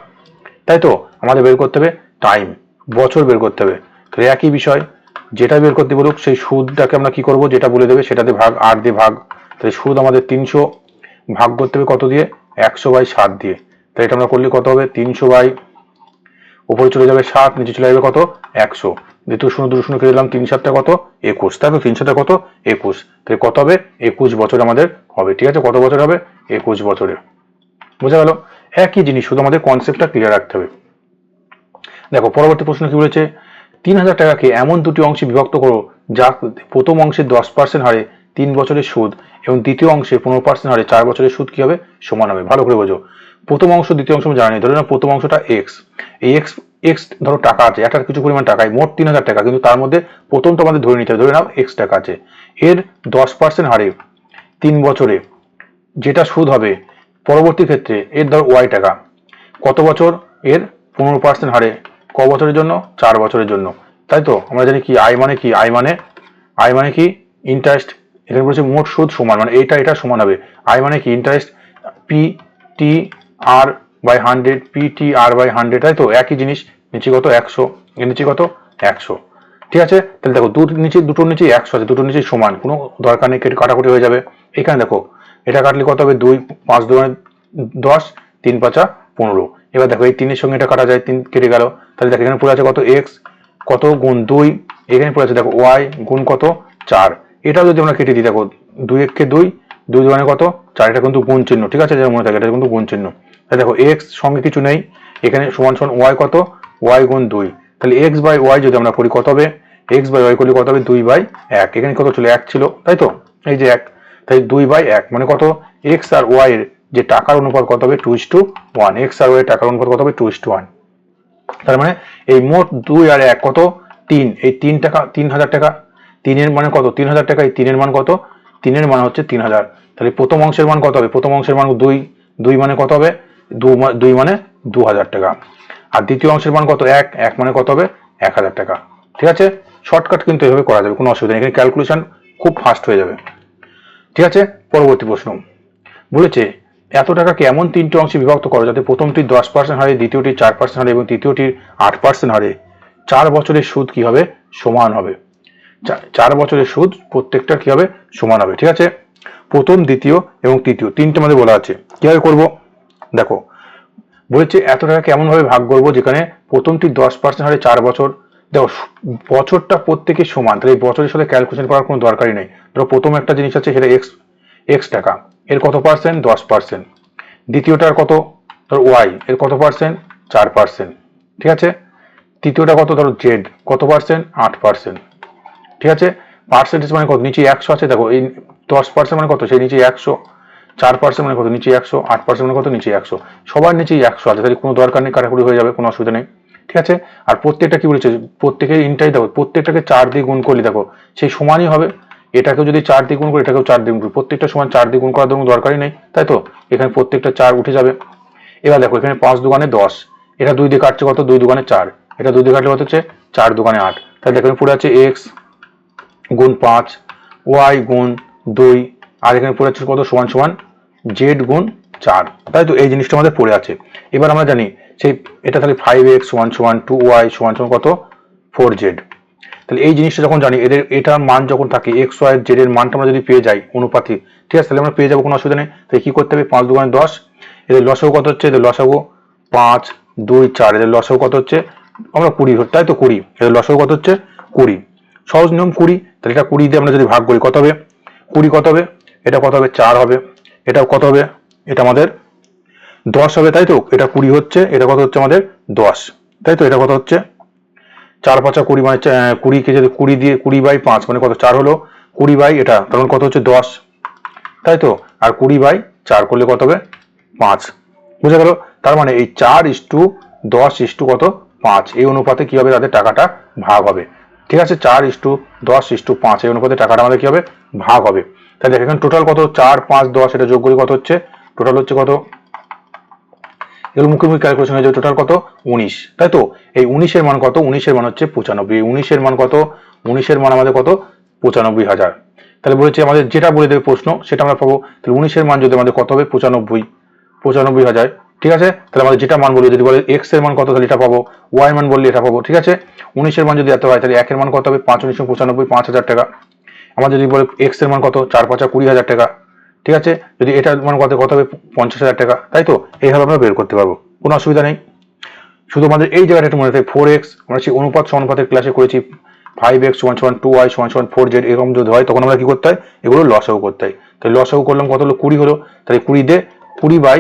Speaker 1: তাই তো আমাদের বের করতে হবে টাইম, বছর বের করতে হবে। তাহলে একই বিষয়, যেটা বের করতে বলুক সেই সুদটাকে আমরা কি করব, যেটা বলে দেবে সেটাতে ভাগ, 8 দিয়ে ভাগ। তাহলে সুদ আমাদের 300, ভাগ করতে হবে কত দিয়ে 100/7 দিয়ে। তাহলে এটা আমরা করলে কত হবে 300 উপরে চলে যাবে 7, নিচে চলে যাবে কত 100, দ্বিতীয় শূন্য দুটো শূন্য কেটে দিলাম, 3 7 কত 21, তাই তো 3 7 কত 21। তাহলে কত হবে 21 বছর আমাদের হবে। ঠিক আছে, কত বছর হবে 21 বছরে। বোঝা গেল, একই জিনিস, শুধু আমাদের কনসেপ্টটা ক্লিয়ার রাখতে হবে। দেখো পরবর্তী প্রশ্ন কি বলেছে, 3000 টাকাকে এমন দুটি অংশে বিভক্ত করো যা প্রথম অংশে 10% হারে 3 বছরের সুদ এবং দ্বিতীয় অংশে 15% হারে 4 বছরের সুদ কি হবে সমান হবে। ভালো করে বোঝো, প্রথম অংশ দ্বিতীয় অংশ জানি, ধরো না প্রথম অংশটা এক্স, এই এক্স এক্স ধরো টাকা আছে, এটার কিছু পরিমাণ টাকায় মোট 3000 টাকা, কিন্তু তার মধ্যে প্রথমটা আমাদের ধরে নিতে হবে, ধরে নাও এক্স টাকা আছে, এর 10% হারে 3 বছরে যেটা সুদ হবে পরবর্তী ক্ষেত্রে এর ধর ওয়াই টাকা, কত বছর, এর 15% হারে ক বছরের জন্য 4 বছরের জন্য। তাই তো আমরা জানি কি আই মানে কি, আই মানে কি ইন্টারেস্ট, এখানে বলছে মোট সুদ সমান, মানে এটা সমান হবে। আই মানে কি interest, P T R by 100, P T R by 100। তাই তো একই জিনিস, নিচে কত 100, এর নিচে কত 100। ঠিক আছে, তাহলে দেখো দুটোর নিচে 100 আছে, দুটোর নিচে সমান, কোনো দরকার নেই, কেটে কাটাকুটি হয়ে যাবে। এখানে দেখো এটা কাটলে কত হবে 2, 5 2 10, 3 5 15। এবার দেখো এই 3-এর সঙ্গে এটা কাটা যায়, 3 কেটে গেল। তাহলে দেখো এখানে পড়ে আছে কত এক্স, কত গুণ 2, এখানে পড়ে আছে দেখো ওয়াই গুণ কত 4। এটাও যদি আমরা কেটে দিই, দেখো 2 1 কে 2, 2 দুগুণে কত 4, এটা কিন্তু গুণ চিহ্ন, ঠিক আছে, যেটা মনে থাকে এটা কিন্তু গুণ চিহ্ন। তাহলে দেখো এক্স সঙ্গে কিছু নেই, এখানে সমান সমান ওয়াই কত, ওয়াই গুণ 2, তাহলে এক্স বাই ওয়াই যদি আমরা করি কত হবে, এক্স বাই ওয়াই করলে কত হবে 2/1, এখানে কত ছিল 1 ছিল, তাই তো, এই যে 1, তাই 2/1 মানে কত, এক্স আর ওয়াই এর যে টাকার অনুপাত কত হবে 2:1, এক্স আর ওয়াই টাকার অনুপাত কত হবে 2:1। তার মানে এই মোট 2 আর 1 কত 3, এই 3 টাকা 3000 টাকা, 3 এর মানে কত 3000 টাকা, এই 3 এর মান কত, 3 এর মান হচ্ছে 3000। তাহলে প্রথম অংশের মান কত হবে, প্রথম অংশের মান 2, 2 মানে কত হবে 2 মানে 2000 টাকা। আর দ্বিতীয় অংশের মান কত 1, 1 মানে কত হবে 1000 টাকা। ঠিক আছে, শর্টকাট কিন্তু এভাবে করা যাবে, কোনো অসুবিধা নেই, এখানে ক্যালকুলেশন খুব ফাস্ট হয়ে যাবে। ঠিক আছে, পরবর্তী প্রশ্ন বলেছে এত টাকাকে এমন 3টে অংশে বিভক্ত করো যাতে প্রথমটি 10% হারে, দ্বিতীয়টি 4% হারে এবং তৃতীয়টির 8% হারে 4 বছরের সুদ কি হবে সমান হবে। 4 বছরের সুদ প্রত্যেকটা কি হবে সমান হবে। ঠিক আছে, প্রথম, দ্বিতীয় এবং তৃতীয় তিনটে মধ্যে বলা আছে, কিভাবে করব দেখো, বলেছে এত টাকাকে এমন ভাবে ভাগ করবো যেখানে প্রথমটি 10% হারে 4 বছর, দেখো বছরটা প্রত্যেকের সমান, তাহলে এই বছরের সাথে ক্যালকুলেশন করার কোনো দরকারই নেই। ধরো প্রথম একটা জিনিস আছে সেটা এক্স টাকা, এর কত পার্সেন্ট 10%, দ্বিতীয়টার কত ধরো ওয়াই, এর কত পার্সেন্ট 4%, ঠিক আছে, তৃতীয়টা কত ধরো জেড, কত পার্সেন্ট 8%, ঠিক আছে, পার্সেন্টেজ মানে কত, নিচে 100 আছে, দেখো এই 10% মানে কত, সেই নিচে 100, 4% মানে কত, নিচে 100, 8% মানে কত, নিচে 100, সবার নিচেই 100 আছে, তাহলে কোনো দরকার নেই, কাটাকুটি হয়ে যাবে, কোনো অসুবিধা নেই। ঠিক আছে, আর প্রত্যেকটা কি বলেছে, প্রত্যেকের ইনটাই দেখো, প্রত্যেকটাকে 4 দিয়ে গুণ করলে দেখো সেই সমানই হবে, এটাকেও যদি 4 দিয়ে গুণ করি, এটাকেও 4 দিয়ে গুণ করি, প্রত্যেকটা সমান 4 দিয়ে গুণ করার কোনো দরকারই নেই, তাই তো, এখানে প্রত্যেকটা 4 উঠে যাবে। এবার দেখো এখানে 5 দুগুণে 10, এটা 2 দিয়ে কাটছে কত, 2 দুগুণে 4, এটা 2 দিয়ে কাটলে কত হচ্ছে 4 দুগুণে 8, তাহলে এখানে পড়ে আছে এক্স গুণ 5, ওয়াই গুণ 2, আর এখানে পড়ে আছে কত সমান সমান জেড গুণ 4, তাই তো, এই জিনিসটা আমাদের পড়ে আছে। এবার আমরা জানি সেই এটা তাহলে 5x সমান সমান 2y সমান সমান কত 4z, তাহলে এই জিনিসটা যখন জানি, এদের এটার মান যখন থাকে এক্স ওয়াই জেড এর মানটা আমরা যদি পেয়ে যাই অনুপাতে, ঠিক আছে, তাহলে আমরা পেয়ে যাবো, কোনো অসুবিধা নেই। তাই কি করতে হবে, 5 দুগুণে 10, এদের লসাগু কত হচ্ছে, এদের লসাগু 5, 2, 4, এদের লসাগু কত হচ্ছে আমরা 20, তাই তো 20, এদের লসাগু কত হচ্ছে 20, সহজ নিয়ম 20, তাহলে এটা 20 দিয়ে আমরা যদি ভাগ করি কত হবে 20 কত হবে, এটা কত হবে 4 হবে, এটা কত হবে, এটা আমাদের 10 হবে, তাই তো, এটা 20 হচ্ছে, এটা কত হচ্ছে আমাদের 10, তাই তো, এটা কত হচ্ছে 4 5 20 মানে 20 কে যদি 20 দিয়ে 20/5 মানে কত 4 হলো, 20 বাই এটা তখন কত হচ্ছে 10, তাই তো, আর 20/4 করলে কত হবে 5, বুঝা গেল। তার মানে এই 4:10 কত 5, এই অনুপাতে কি হবে, তাদের টাকাটা ভাগ হবে। ঠিক আছে, 4:10:5 এই অনুপাতে টাকাটা আমাদের কি হবে ভাগ হবে। তাহলে এখানে টোটাল কত 4 5 10, এটা যোগ করে কত হচ্ছে, টোটাল হচ্ছে কত, এগুলো মুখোমুখি ক্যালকুলেশন হয়ে যাবে, টোটাল কত 19, তাই তো, এই 19 এর মান কত, 19 এর মান হচ্ছে 95, 19 এর মান কত, 19 এর মান আমাদের কত 95,000। তাহলে বলেছে আমাদের যেটা বলে দেবে প্রশ্ন সেটা আমরা পাবো, তাহলে 19 এর মান যদি আমাদের কত হবে 95,000, ঠিক আছে, তাহলে আমাদের যেটা মান বলবে, যদি বলে এক্স এর মান কত তাহলে এটা পাবো, ওয়াই এর মান বললে এটা পাবো। ঠিক আছে, 19 এর মান যদি এত হয় তাহলে 1 এর মান কত হবে 5 19 95, 5,000 টাকা। আমার যদি বলে এক্স এর মান কত 4 5 20,000 টাকা, ঠিক আছে, যদি এটার মান কত হবে 50,000 টাকা, তাই তো, এইভাবে আমরা বের করতে পারবো, কোনো অসুবিধা নেই। শুধু আমাদের এই জায়গাটা একটু মনে রাখতে, 4x আমরা সেই অনুপাত সমানুপাতের ক্লাসে করেছি, 5x সমান সমান 2y সমান সমান 4z, এরকম যদি হয় তখন আমরা কি করতে হয়, এগুলো লসাগু করতে হয়। তাহলে লসাগু করলাম কত হলো 20 হলো, তাহলে 20 দিয়ে 20 বাই,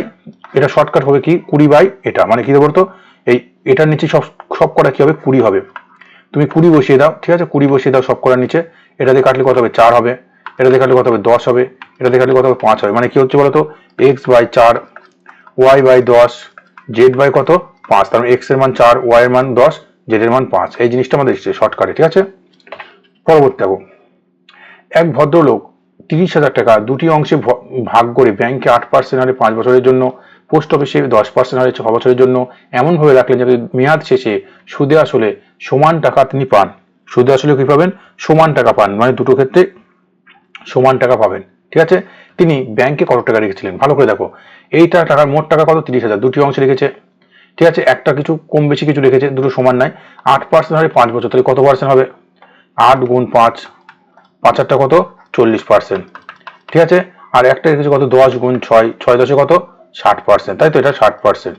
Speaker 1: এটা শর্টকাট হবে কি 20 বাই এটা, মানে কি বলতো এই এটার নিচে সব করা কি হবে 20 হবে, তুমি 20 বসিয়ে দাও, ঠিক আছে, 20 বসিয়ে দাও সব করার নিচে, এটা দিয়ে কাটলে কত হবে 4 হবে, এটা দিয়ে কাটলে কত হবে 10 হবে, এটা দিয়ে কাটলে কত হবে 5 হবে, মানে কি হচ্ছে বলতো x/4, y/10, z/ কত 5, তার মানে x এর মান 4, y এর মান 10, z এর মান 5, এই জিনিসটা আমাদের এসেছে শর্টকাটে। ঠিক আছে, পরবর্তী দেখো, এক ভদ্রলোক 30,000 টাকা দুটি অংশে ভাগ করে ব্যাংকে 8% হারে 5 বছরের জন্য, পোস্ট অফিসে 10% হারে 6 বছরের জন্য এমন ভাবে রাখলেন যাতে মেয়াদ শেষে সুদে আসলে সমান টাকা তিনি পান। সুদে আসলে কি পাবেন, সমান টাকা পান, মানে দুটো ক্ষেত্রে সমান টাকা পাবেন। ঠিক আছে, তিনি ব্যাংকে কত টাকা রেখেছিলেন, ভালো করে দেখো, এইটা টাকার মোট টাকা কত 30,000, দুটি অংশে রেখেছে, ঠিক আছে, একটা কিছু কম বেশি কিছু রেখেছে, দুটো সমান নাই, 8% হারে 5 বছর, তাহলে কত পার্সেন্ট হবে 8 গুণ 5, 5 8টা কত 40%, ঠিক আছে, আর একটা রেখেছে কত 10 গুণ 6, 6 10 কত 60%, তাই তো, এটা 60%,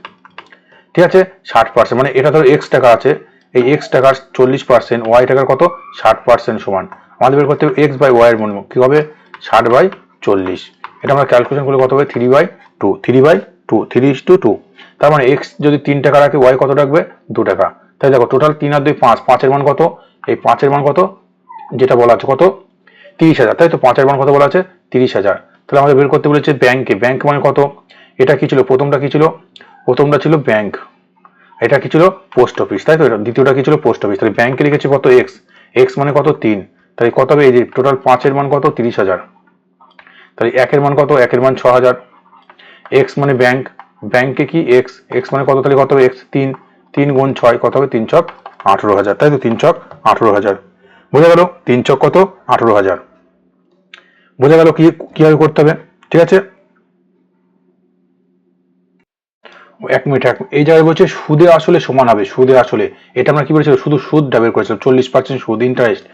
Speaker 1: ঠিক আছে, 60%, মানে এটা ধরো এক্স টাকা আছে, এই এক্স টাকার 40%, ওয়াই টাকার কত 60% সমান, আমাদের বের করতে হবে এক্স বাই ওয়াই এর মূল্য কি হবে 60/40, এটা আমরা ক্যালকুলেশন করলে কত হবে 3/2, 3/2, 3:2। তার মানে এক্স যদি 3 টাকা রাখে ওয়াই কত রাখবে 2 টাকা। তাই দেখো টোটাল 3 আর 2 5, 5-এর মান কত, এই 5-এর মান কত যেটা বলা আছে কত 30,000, তাই তো 5-এর মান কত বলা আছে 30,000। তাহলে আমাদের বের করতে বলেছে ব্যাংকে, ব্যাংক মানে কত, এটা কি ছিল প্রথমটা কি ছিল, প্রথমটা ছিল ব্যাংক, এটা কি ছিল পোস্ট অফিস, তাই তো এটা দ্বিতীয়টা কি ছিল পোস্ট অফিস। তাহলে ব্যাংকে লিখেছে কত এক্স, এক্স মানে কত 3, তাহলে কত হবে এই যে টোটাল 5-এর মান কত 30,000, তাহলে 1-এর মান কত, 1-এর মান 6,000। এক্স মানে ব্যাংক, ব্যাংকে কি এক্স, এক্স মানে কত, তাহলে কত হবে এক্স 3, 3 গুণ 6 কত হবে 3 ছক 18,000, তাই তো 3 ছক 18,000। বোঝা গেল 3 ছক কত 18,000, বোঝা গেল কি কিভাবে করতে হবে। ঠিক আছে, 1 মিনিট এই জায়গায় বলছে সুদে আসলে সমান হবে, সুদে আসলে এটা আমরা কি বলেছিলাম, শুধু সুদটা বের করেছিলাম 40% সুদ ইন্টারেস্ট।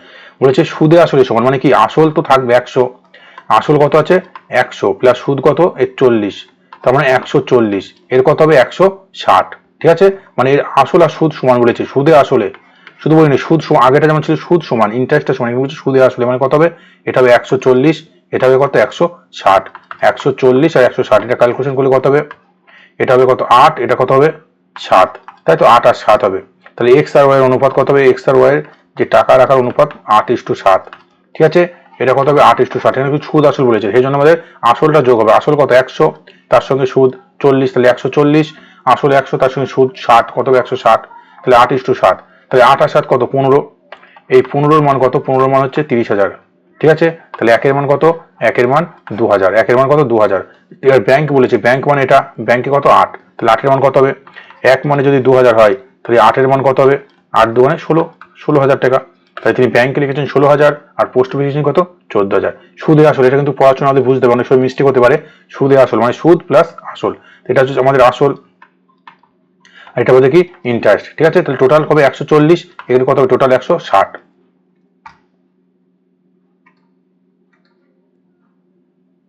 Speaker 1: বলেছে সুদে আসলে সমান মানে কি, আসল তো থাকবে 100, আসল কত আছে 100 প্লাস সুদ কত এর 40, তার মানে 140, এর কত হবে 160। ঠিক আছে, মানে এর আসল আর সুদ সমান বলেছে, সুদে আসলে শুধু বলিনি সুদ সমান, আগেটা যেমন ছিল সুদ সমান ইন্টারেস্টটা সমান, বলছে সুদে আসলে মানে কত হবে, এটা হবে 140, এটা হবে কত 160, 140 আর 160 এটা ক্যালকুলেশন করলে কত হবে, এটা হবে কত 8, এটা কত হবে 7, তাই তো 8 আর 7 হবে। তাহলে এক্স আর ওয়াই এর অনুপাত কত হবে, এক্স আর ওয়াই এর যে টাকা রাখার অনুপাত 8:7। ঠিক আছে, এটা কত হবে 8:7, এখানে সুদ আসল বলেছে সেই জন্য আমাদের আসলটা যোগ হবে, আসল কত 100 তার সঙ্গে সুদ 40, তাহলে 140, আসল 100 তার সঙ্গে সুদ 60 কত হবে 160, তাহলে 8:7, তাহলে 8 আর 7 কত 15, এই 15-এর মান কত, 15-এর মান হচ্ছে 30,000। ঠিক আছে, তাহলে 1-এর মান কত, 1-এর মান 2000, 1-এর মান কত 2000। এবার ব্যাংক বলেছে, ব্যাংক মানে এটা ব্যাংকে কত 8, তাহলে 8-এর মান কত হবে, 1 মানে যদি 2000 হয় তাহলে 8-এর মান কত হবে, 8 2 মানে 16,000 টাকা। তাই তিনি ব্যাংকে লিখেছেন 16,000 আর পোস্ট অফিসে লিখেছেন কত 14,000। সুদে আসল, এটা কিন্তু পড়াশোনা আমাদের বুঝতে হবে, অনেক সময় মিস্টেক হতে পারে, সুদে আসল মানে সুদ প্লাস আসল, এটা হচ্ছে আমাদের আসল, আর এটা বলতে কি ইন্টারেস্ট। ঠিক আছে, তাহলে টোটাল কবে 140, এগুলো কত হবে টোটাল 160।